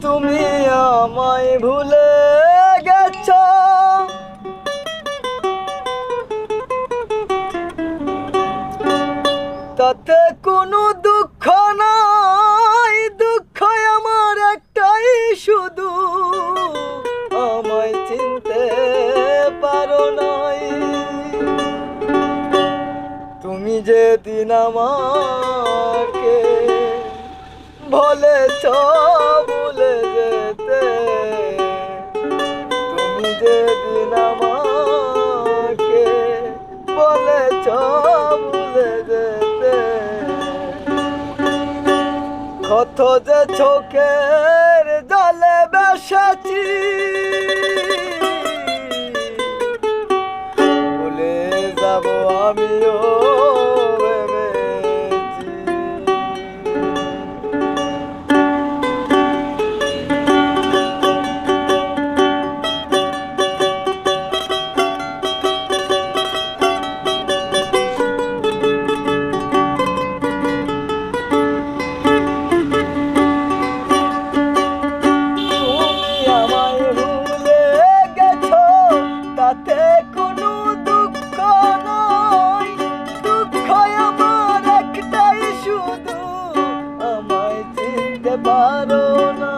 তুমি আমায় ভুলে গেছো, তাতে কোনো দুঃখ নাই। দুঃখ আমার একটাই শুধু, আমায় চিনতে পারো নাই। তুমি যেদিন আমাকে বলেছ ভুলে যেতে, তুমি যেদিন আমাকে বলেছ ভুলে যেতে, কত যে চোখের জলে বেসেছি, ভুলে যাব আমিও ভেবেছি। তাতে কোনো দুঃখ নয়, দুঃখ আমার একটাই শুধু, আমায় চিনতে পারো না।